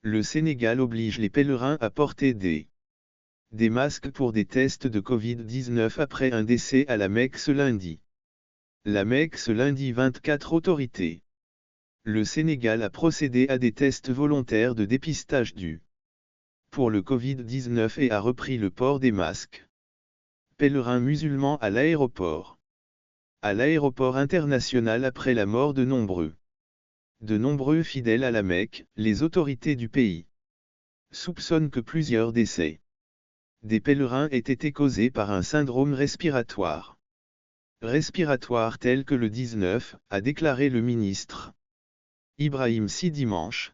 Le Sénégal oblige les pèlerins à porter des masques pour des tests de Covid-19 après un décès à la Mecque ce lundi. La Mecque ce lundi 24 autorités. Le Sénégal a procédé à des tests volontaires de dépistage pour le Covid-19 et a repris le port des masques. Pèlerins musulmans à l'aéroport. À l'aéroport international après la mort de nombreux fidèles à la Mecque, les autorités du pays soupçonnent que plusieurs décès des pèlerins aient été causés par un syndrome respiratoire tel que le 19, a déclaré le ministre Ibrahim Sy dimanche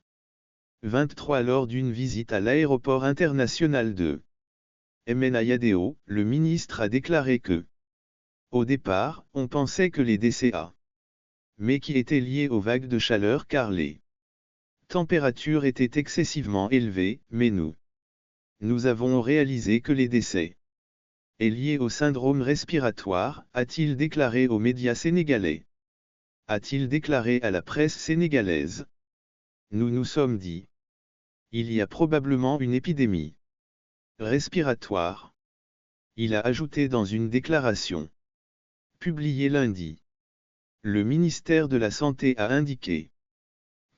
23 lors d'une visite à l'aéroport international de Mnayadéo. Le ministre a déclaré que, au départ, on pensait que les décès mais qui étaient liés aux vagues de chaleur car les températures étaient excessivement élevées, mais nous avons réalisé que les décès est lié au syndrome respiratoire, a-t-il déclaré aux médias sénégalais. A-t-il déclaré à la presse sénégalaise. Nous nous sommes dit. Il y a probablement une épidémie respiratoire. Il a ajouté dans une déclaration publiée lundi. Le ministère de la Santé a indiqué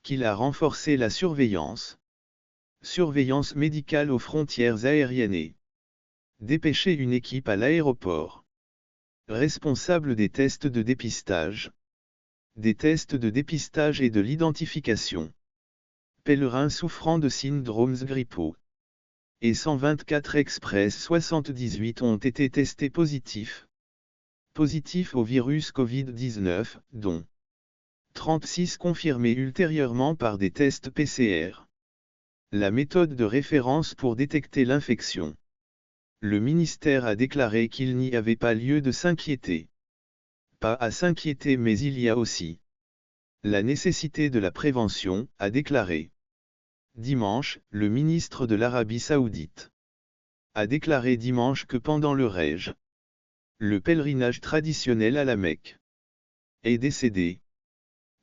qu'il a renforcé la surveillance médicale aux frontières aériennes et dépêché une équipe à l'aéroport responsable des tests de dépistage et de l'identification pèlerins souffrant de syndromes grippaux. Et 124 express 78 ont été testés positifs au virus Covid-19, dont 36 confirmés ultérieurement par des tests PCR. La méthode de référence pour détecter l'infection. Le ministère a déclaré qu'il n'y avait pas lieu de s'inquiéter. Pas à s'inquiéter, mais il y a aussi la nécessité de la prévention, a déclaré. Dimanche, le ministre de l'Arabie Saoudite a déclaré dimanche que pendant le le pèlerinage traditionnel à la Mecque est décédé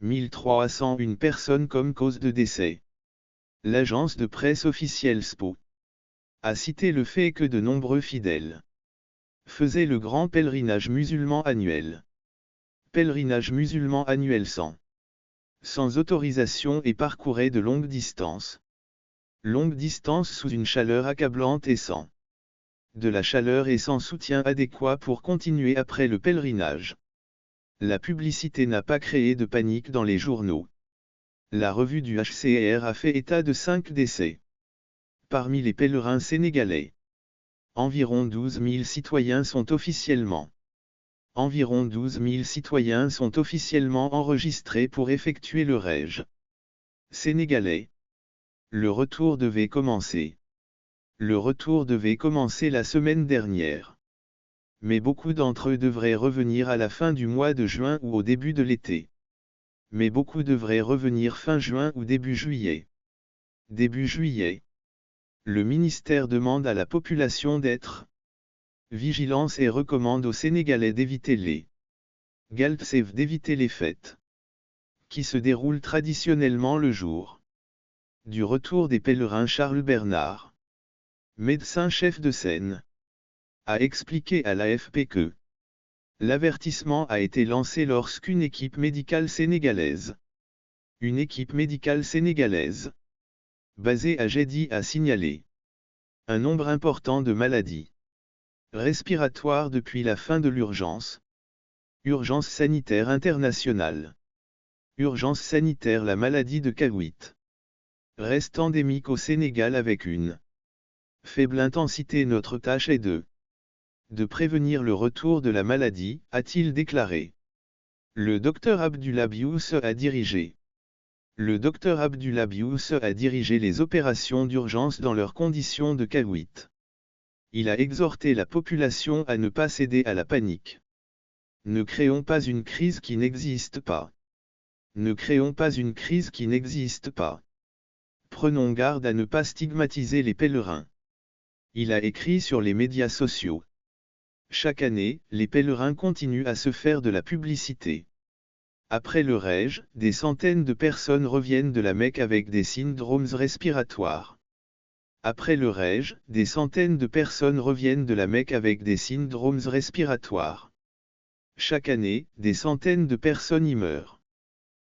1301 personnes comme cause de décès. L'agence de presse officielle SPO a cité le fait que de nombreux fidèles faisaient le grand pèlerinage musulman annuel. Pèlerinage musulman annuel sans autorisation et parcouraient de longues distances. Longues distances sous une chaleur accablante et sans soutien adéquat pour continuer après le pèlerinage. La publicité n'a pas créé de panique dans les journaux. La revue du HCR a fait état de 5 décès. Parmi les pèlerins sénégalais, environ 12 000 citoyens sont officiellement enregistrés pour effectuer le Hajj sénégalais. Le retour devait commencer la semaine dernière. Mais beaucoup d'entre eux devraient revenir à la fin du mois de juin ou au début de l'été. Mais beaucoup devraient revenir fin juin ou début juillet. Le ministère demande à la population d'être vigilante et recommande aux Sénégalais d'éviter les fêtes qui se déroulent traditionnellement le jour du retour des pèlerins. Charles Bernard, médecin-chef de Seine, a expliqué à l'AFP que l'avertissement a été lancé lorsqu'une équipe médicale sénégalaise basée à Jeddah a signalé un nombre important de maladies respiratoires depuis la fin de l'urgence sanitaire internationale. Urgence sanitaire. La maladie de Covid reste endémique au Sénégal avec une faible intensité. Notre tâche est de prévenir le retour de la maladie, a-t-il déclaré. Le Dr Abdullah Bious a dirigé les opérations d'urgence dans leurs conditions de Covid. Il a exhorté la population à ne pas céder à la panique. Ne créons pas une crise qui n'existe pas. Prenons garde à ne pas stigmatiser les pèlerins. Il a écrit sur les médias sociaux. Chaque année, les pèlerins continuent à se faire de la publicité. Après le Hajj, des centaines de personnes reviennent de la Mecque avec des syndromes respiratoires. Après le Hajj, des centaines de personnes reviennent de la Mecque avec des syndromes respiratoires. Chaque année, des centaines de personnes y meurent.